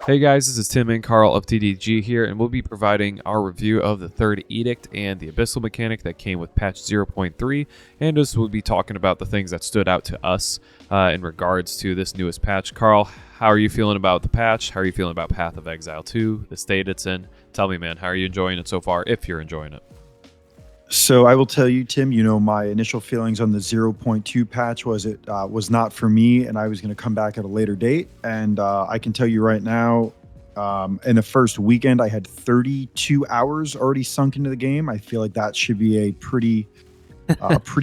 Hey guys, this is Tim and Carl of TDG here, and we'll be providing our review of the third Edict and the Abyssal mechanic that came with patch 0.3, and as we'll be talking about the things that stood out to us in regards to this newest patch. Carl, how are you feeling about the patch? How are you feeling about Path of Exile 2, the state it's in? Tell me, man, how are you enjoying it so far, if you're enjoying it? So I will tell you, Tim, my initial feelings on the 0.2 patch was it was not for me, and I was going to come back at a later date. And I can tell you right now, in the first weekend, I had 32 hours already sunk into the game. I feel like that should be a pretty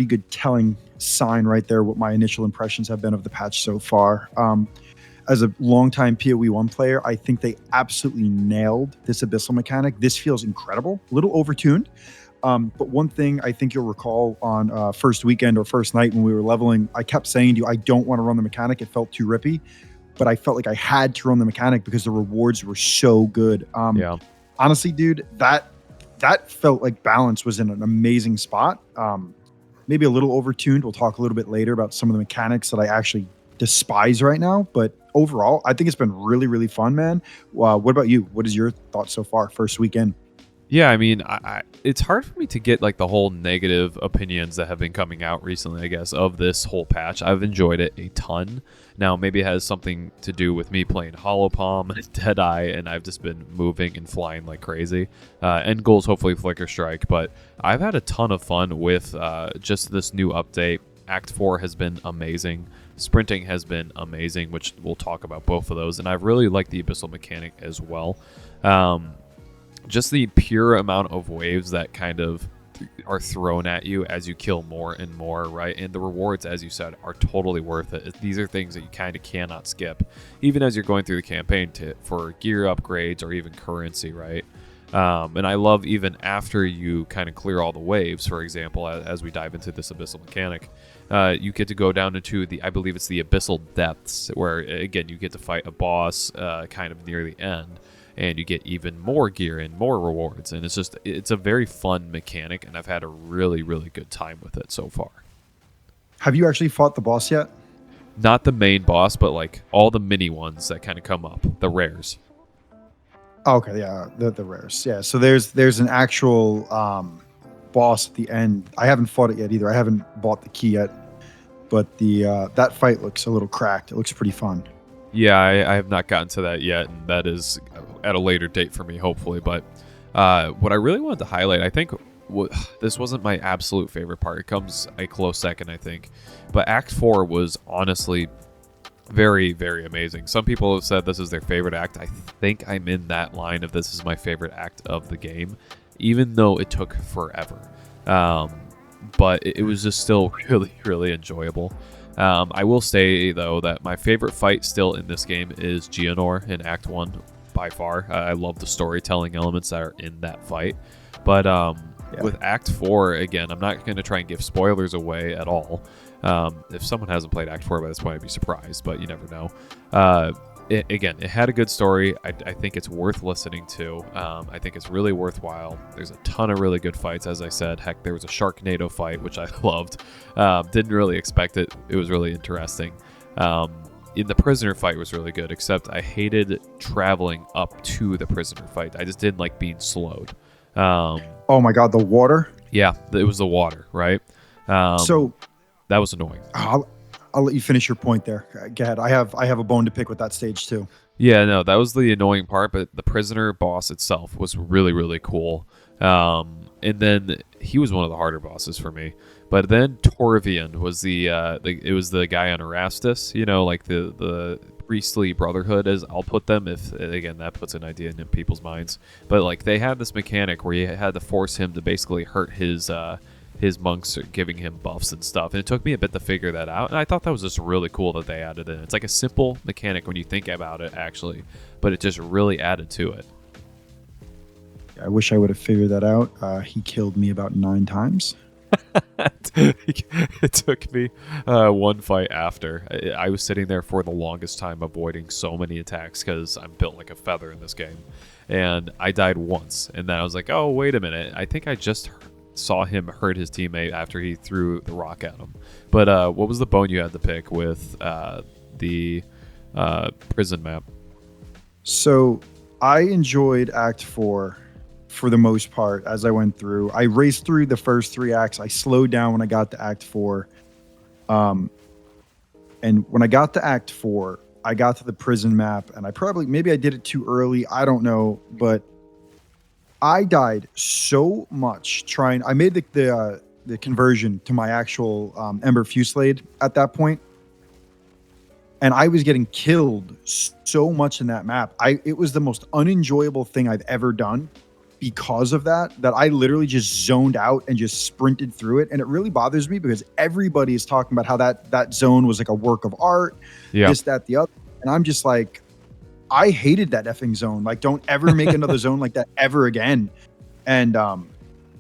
good telling sign right there, what my initial impressions have been of the patch so far. As a longtime POE1 player, I think they absolutely nailed this Abyssal mechanic. This feels incredible, a little overtuned. But one thing I think you'll recall on first weekend or first night when we were leveling, I kept saying to you, I don't want to run the mechanic. It felt too rippy, but I felt like I had to run the mechanic because the rewards were so good. Yeah. Honestly, dude, that felt like balance was in an amazing spot. Maybe a little overtuned. We'll talk a little bit later about some of the mechanics that I actually despise right now. But overall, I think it's been really, really fun, man. What about you? What is your thoughts so far, first weekend? Yeah, I mean, it's hard for me to get like the whole negative opinions that have been coming out recently, I guess, of this whole patch. I've enjoyed it a ton. Now, maybe it has something to do with me playing Hollow Palm and Deadeye, and I've just been moving and flying like crazy. End goals, hopefully Flicker Strike, but I've had a ton of fun with just this new update. Act 4 has been amazing. Sprinting has been amazing, which we'll talk about both of those, and I've really liked the Abyssal mechanic as well. Just the pure amount of waves that kind of are thrown at you as you kill more and more, right? And the rewards, as you said, are totally worth it. These are things that you kind of cannot skip, even as you're going through the campaign for gear upgrades or even currency, right? And I love even after you kind of clear all the waves, for example, as we dive into this Abyssal mechanic, you get to go down into I believe it's the Abyssal Depths, where, again, you get to fight a boss kind of near the end. And you get even more gear and more rewards. And it's a very fun mechanic, and I've had a really, really good time with it so far. Have you actually fought the boss yet? Not the main boss, but like all the mini ones that kind of come up, the rares. Oh, okay, yeah, the rares. Yeah, so there's an actual boss at the end. I haven't fought it yet either. I haven't bought the key yet, but the that fight looks a little cracked. It looks pretty fun. Yeah, I have not gotten to that yet, and that is at a later date for me, hopefully. But what I really wanted to highlight, I think this wasn't my absolute favorite part. It comes a close second, I think. But Act 4 was honestly very, very amazing. Some people have said this is their favorite act. I think I'm in that line of this is my favorite act of the game, even though it took forever. But it was just still really, really enjoyable. I will say, though, that my favorite fight still in this game is Geonor in Act 1, by far. I love the storytelling elements that are in that fight. But with Act 4, again, I'm not going to try and give spoilers away at all. If someone hasn't played Act 4 by this point, I'd be surprised, but you never know. It had a good story. I think it's worth listening to. I think it's really worthwhile. There's a ton of really good fights, as I said. Heck, there was a Sharknado fight, which I loved. Didn't really expect it. It was really interesting. In the prisoner fight was really good, except I hated traveling up to the prisoner fight. I just didn't like being slowed. Oh my god, the water. Yeah, it was the water, right? So that was annoying. I'll let you finish your point there. Go ahead. I have a bone to pick with that stage too. Yeah, no, that was the annoying part, but the prisoner boss itself was really, really cool. And then he was one of the harder bosses for me. But then Torvian was it was the guy on Erastus, like the priestly brotherhood, as I'll put them, if again that puts an idea in people's minds. But like they had this mechanic where you had to force him to basically hurt his monks, giving him buffs and stuff, and it took me a bit to figure that out, and I thought that was just really cool that they added in. It's like a simple mechanic when you think about it, actually, but it just really added to it. I wish I would have figured that out. He killed me about 9 times. It took me one fight after. I was sitting there for the longest time avoiding so many attacks because I'm built like a feather in this game, and I died once, and then I was like, oh, wait a minute, I think I just saw him hurt his teammate after he threw the rock at him. But what was the bone you had to pick with the prison map? So I enjoyed Act 4 for the most part as I went through. I raced through the first three acts. I slowed down when I got to Act 4. Um, and when I got to Act 4, I got to the prison map, and maybe I did it too early. I don't know, but I died so much trying. I made the conversion to my actual Ember Fusillade at that point, and I was getting killed so much in that map. It was the most unenjoyable thing I've ever done because of that I literally just zoned out and just sprinted through it. And it really bothers me because everybody is talking about how that zone was like a work of art, Yeah. this, that, the other. And I'm just like, I hated that effing zone. Like, don't ever make another zone like that ever again. And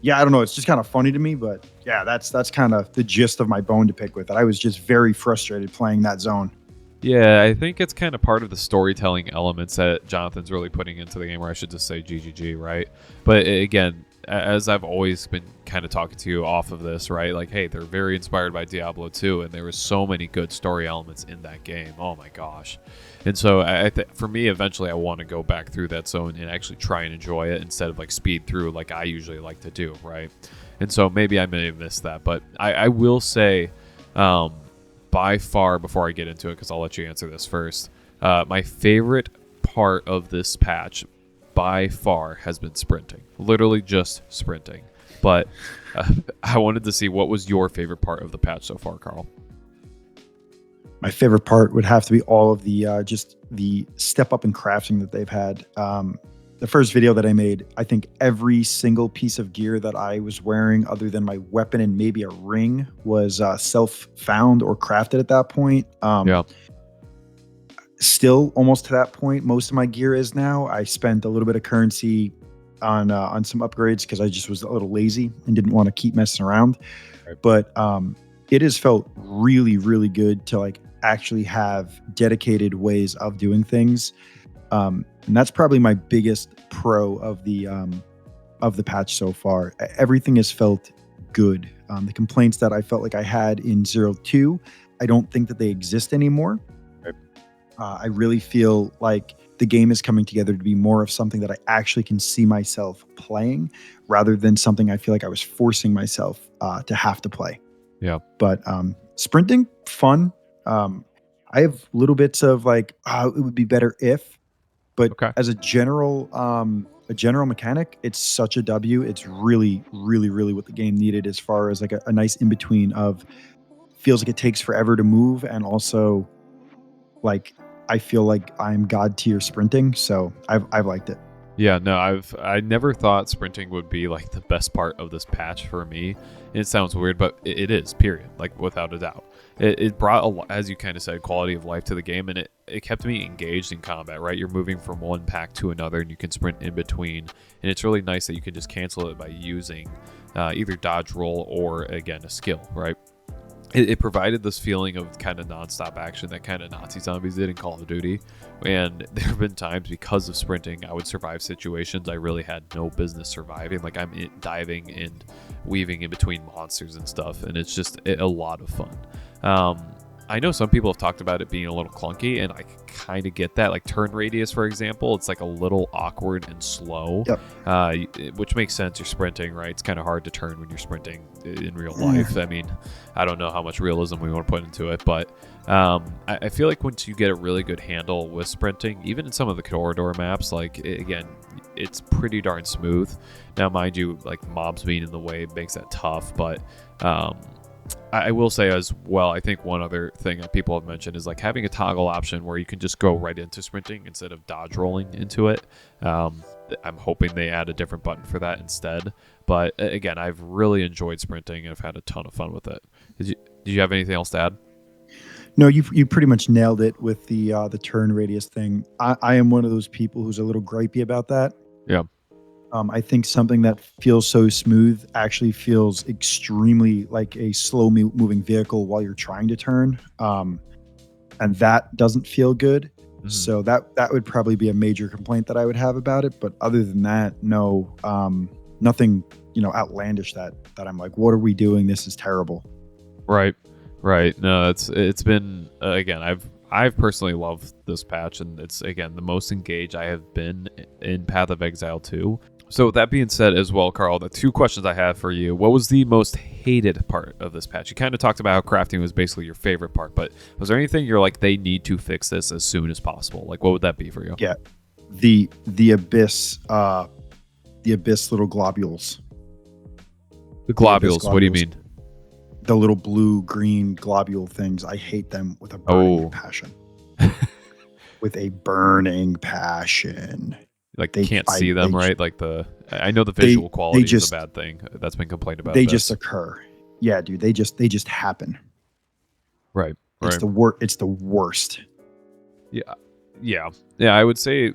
yeah, I don't know. It's just kind of funny to me, but yeah, that's kind of the gist of my bone to pick with it. I was just very frustrated playing that zone. Yeah, I think it's kind of part of the storytelling elements that Jonathan's really putting into the game, or I should just say GGG, right? But again, as I've always been kind of talking to you off of this, right? Like, hey, they're very inspired by Diablo 2, and there was so many good story elements in that game. Oh my gosh. And so for me, eventually I want to go back through that zone and actually try and enjoy it instead of like speed through like I usually like to do, right? And so maybe I may have missed that, but I will say, by far, before I get into it, because I'll let you answer this first, my favorite part of this patch by far has been sprinting. Literally just sprinting. But I wanted to see what was your favorite part of the patch so far, Carl. My favorite part would have to be all of the just the step up in crafting that they've had. The first video that I made, I think every single piece of gear that I was wearing, other than my weapon and maybe a ring, was self-found or crafted at that point. Yeah. Still, almost to that point, most of my gear is now. I spent a little bit of currency on some upgrades because I just was a little lazy and didn't want to keep messing around. Right. But it has felt really, really good to like actually have dedicated ways of doing things. And that's probably my biggest pro of the patch so far. Everything has felt good. The complaints that I felt like I had in 0.2, I don't think that they exist anymore. Right. I really feel like the game is coming together to be more of something that I actually can see myself playing rather than something I feel like I was forcing myself to have to play. Yeah. But sprinting, fun. I have little bits of like, it would be better if, but Okay. as a general mechanic, it's such a W. It's really, really, really what the game needed as far as like a nice in between of feels like it takes forever to move, and also like I feel like I'm god tier sprinting. So I've liked it. Yeah, no, I never thought sprinting would be like the best part of this patch for me. It sounds weird, but it is, period, like without a doubt. It brought, as you kind of said, quality of life to the game, and it kept me engaged in combat, right? You're moving from one pack to another, and you can sprint in between, and it's really nice that you can just cancel it by using either dodge roll or, again, a skill, right? It provided this feeling of kind of nonstop action that kind of Nazi zombies did in Call of Duty. And there have been times because of sprinting, I would survive situations I really had no business surviving. Like I'm diving and weaving in between monsters and stuff. And it's just a lot of fun. I know some people have talked about it being a little clunky, and I kind of get that. Like turn radius, for example, it's like a little awkward and slow, which makes sense. You're sprinting, right? It's kind of hard to turn when you're sprinting in real life. I mean, I don't know how much realism we want to put into it, but I feel like once you get a really good handle with sprinting, even in some of the corridor maps, like again, it's pretty darn smooth. Now, mind you, like mobs being in the way makes that tough, but I will say as well, I think one other thing that people have mentioned is like having a toggle option where you can just go right into sprinting instead of dodge rolling into it. I'm hoping they add a different button for that instead. But again, I've really enjoyed sprinting and I've had a ton of fun with it. Did you have anything else to add? No, you pretty much nailed it with the turn radius thing. I am one of those people who's a little gripey about that. Yeah. I think something that feels so smooth actually feels extremely like a slow moving vehicle while you're trying to turn. And that doesn't feel good. Mm-hmm. So that would probably be a major complaint that I would have about it. But other than that, no, nothing, outlandish that I'm like, what are we doing? This is terrible. Right. No, it's been again, I've personally loved this patch, and it's again the most engaged I have been in Path of Exile 2. So with that being said as well, Carl, the two questions I have for you: what was the most hated part of this patch? You kind of talked about how crafting was basically your favorite part, but was there anything you're like, they need to fix this as soon as possible? Like, what would that be for you? Yeah, the abyss, the abyss little globules. The globules. What do you mean? The little blue green globule things. I hate them with a burning passion. With a burning passion. Like, can't see them, right? Like I know the visual quality is a bad thing. That's been complained about. They just occur. Yeah, dude. They just happen. Right. It's the worst. Yeah. I would say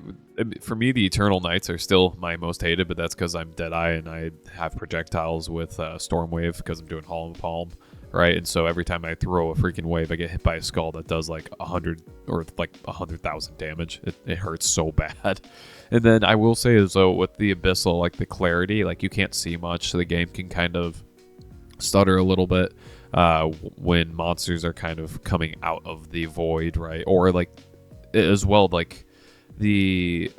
for me, the Eternal Knights are still my most hated, but that's because I'm Deadeye and I have projectiles with Stormwave because I'm doing Hollow Palm, right? And so every time I throw a freaking wave, I get hit by a skull that does like 100 or like 100,000 damage. It hurts so bad. And then I will say, as though with the Abyssal, like the clarity, like you can't see much, so the game can kind of stutter a little bit when monsters are kind of coming out of the void, right? Or like as well, like the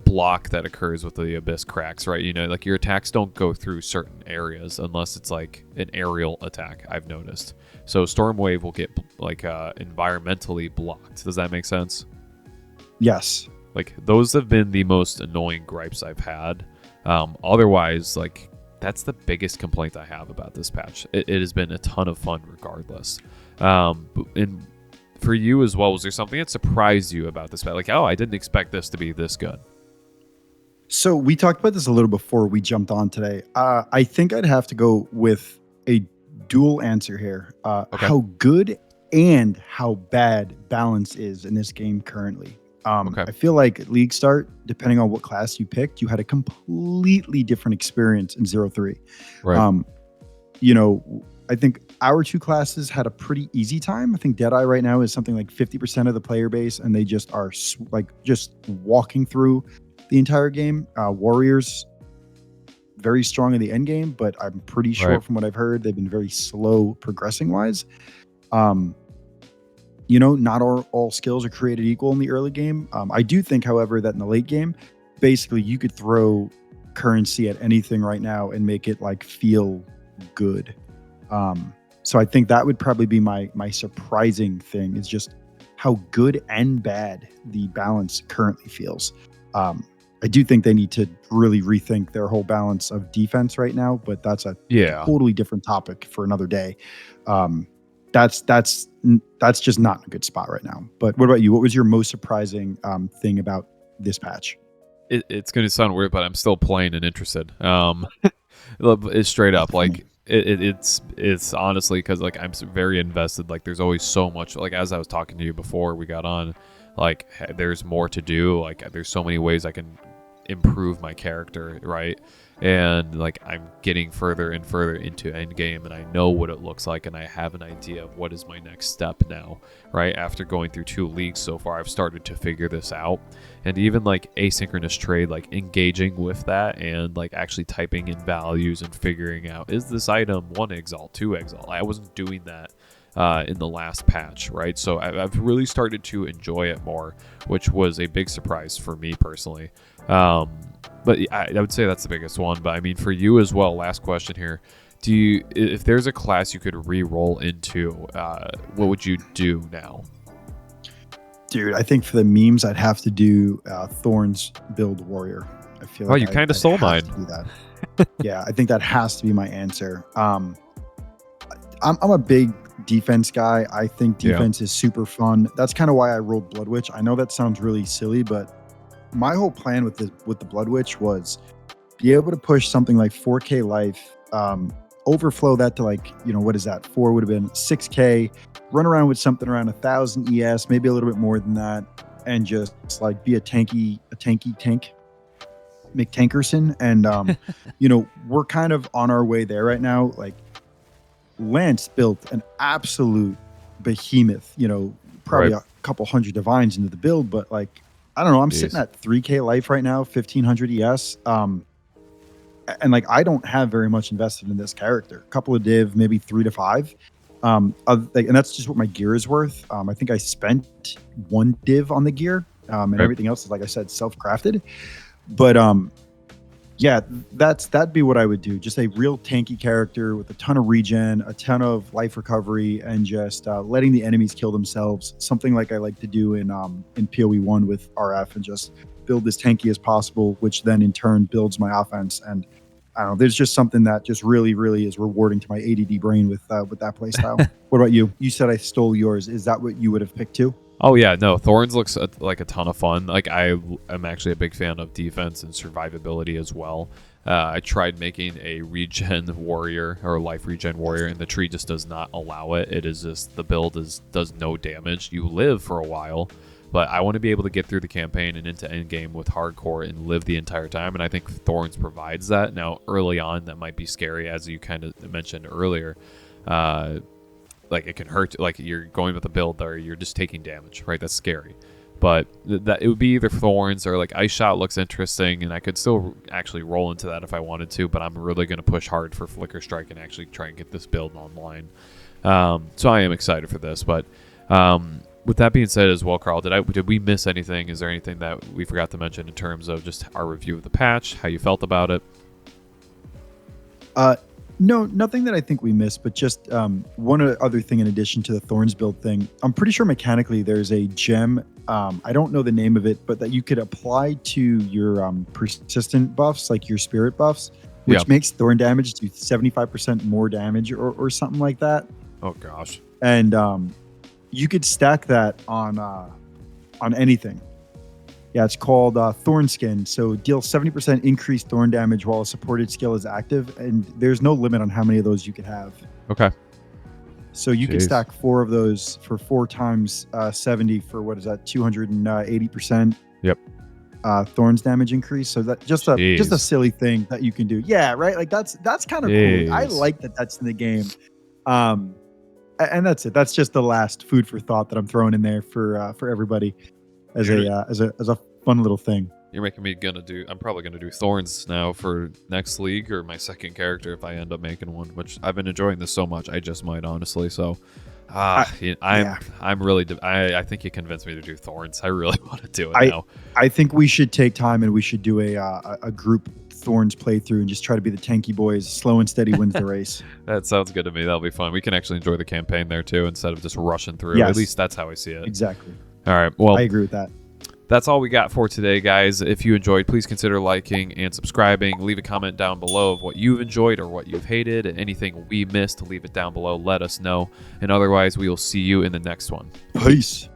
block that occurs with the abyss cracks, right? You know, like your attacks don't go through certain areas unless it's like an aerial attack, I've noticed. So Stormwave will get like environmentally blocked. Does that make sense? Yes. Like those have been the most annoying gripes I've had. Otherwise, like that's the biggest complaint I have about this patch. It has been a ton of fun regardless. And for you as well, was there something that surprised you about this patch? Like, oh, I didn't expect this to be this good. So we talked about this a little before we jumped on today. I think I'd have to go with a dual answer here. Okay. How good and how bad balance is in this game currently. Okay. I feel like at League Start, depending on what class you picked, you had a completely different experience in 0-3. Right. You know, I think our two classes had a pretty easy time. I think Deadeye right now is something like 50% of the player base, and they just are like just walking through the entire game. Warriors, very strong in the end game, but I'm pretty sure from what I've heard, they've been very slow progressing wise. You know, not all skills are created equal in the early game. I do think, however, that in the late game, basically you could throw currency at anything right now and make it like feel good. So I think that would probably be my surprising thing, is just how good and bad the balance currently feels. I do think they need to really rethink their whole balance of defense right now, but that's a totally different topic for another day. That's just not in a good spot right now. But what about you? What was your most surprising thing about this patch? It's going to sound weird, but I'm still playing and interested. It's straight up like it's honestly because like I'm very invested. Like there's always so much. Like as I was talking to you before we got on, like there's more to do. Like there's so many ways I can improve my character, right? And like I'm getting further and further into endgame, and I know what it looks like, and I have an idea of what is my next step now, right? After going through 2 leagues so far, I've started to figure this out. And even like asynchronous trade, like engaging with that and like actually typing in values and figuring out, is this item 1 exalt, 2 exalt? I wasn't doing that in the last patch, right? So I've really started to enjoy it more, which was a big surprise for me personally. But I would say that's the biggest one. But I mean, for you as well, last question here. Do you, if there's a class you could re-roll into, what would you do now? Dude, I think for the memes, I'd have to do Thorn's build warrior. I feel like you kind of stole mine. Do that. Yeah, I think that has to be my answer. I'm a big defense guy. I think defense is super fun. That's kind of why I rolled Blood Witch. I know that sounds really silly, but my whole plan with the Blood Witch was be able to push something like 4K life, overflow that to like, you know, what is that? 4 would have been 6K, run around with something around 1,000 ES, maybe a little bit more than that, and just like be a tanky tank, McTankerson. And, you know, we're kind of on our way there right now. Like Lance built an absolute behemoth, you know, probably a couple hundred divines into the build, but like, I don't know. I'm sitting at 3K life right now, 1,500 ES. And like, I don't have very much invested in this character. A couple of div, maybe 3 to 5. And that's just what my gear is worth. I think I spent 1 div on the gear, and Right. everything else is, like I said, self-crafted. But yeah, that'd be what I would do. Just a real tanky character with a ton of regen, a ton of life recovery, and just letting the enemies kill themselves. Something like I like to do in POE1 with RF, and just build as tanky as possible, which then in turn builds my offense. And I don't know, there's just something that just really, really is rewarding to my ADD brain with that play style. What about you? You said I stole yours. Is that what you would have picked too? Oh yeah, no, Thorns looks like a ton of fun. Like I am actually a big fan of defense and survivability as well. I tried making a regen warrior or life regen warrior, and the tree just does not allow it. It is just the build does no damage. You live for a while, but I want to be able to get through the campaign and into endgame with hardcore and live the entire time. And I think Thorns provides that. Now early on, that might be scary, as you kind of mentioned earlier. Like it can hurt, like you're going with a build or you're just taking damage, right? That's scary. But that it would be either Thorns or like Ice Shot looks interesting, and I could still actually roll into that if I wanted to, but I'm really going to push hard for Flicker Strike and actually try and get this build online. So I am excited for this. But with that being said as well, Carl, did we miss anything? Is there anything that we forgot to mention in terms of just our review of the patch, how you felt about it? No, nothing that I think we missed, but just one other thing in addition to the Thorns build thing. I'm pretty sure mechanically there's a gem, I don't know the name of it, but that you could apply to your persistent buffs, like your spirit buffs, which makes Thorn damage do 75% more damage or something like that. Oh, gosh. And you could stack that on anything. Yeah, it's called Thorn Skin. So deal 70% increased thorn damage while a supported skill is active, and there's no limit on how many of those you could have. Okay. So you can stack 4 of those for 4 times 70 for what is that, 280%? Yep. Thorns damage increase. So that just a silly thing that you can do. Yeah, right. Like that's kind of cool. I like that that's in the game. And that's it. That's just the last food for thought that I'm throwing in there for everybody. As a fun little thing. You're making me I'm probably gonna do Thorns now for next league, or my second character if I end up making one, which I've been enjoying this so much. I just might, honestly. So I think you convinced me to do Thorns. I really want to do it now. I think we should take time and we should do a group Thorns playthrough and just try to be the tanky boys. Slow and steady wins the race. That sounds good to me. That'll be fun. We can actually enjoy the campaign there too, instead of just rushing through. Yes. At least that's how I see it. Exactly. All right. Well, I agree with that. That's all we got for today, guys. If you enjoyed, please consider liking and subscribing. Leave a comment down below of what you've enjoyed or what you've hated. And anything we missed, leave it down below. Let us know. And otherwise, we will see you in the next one. Peace.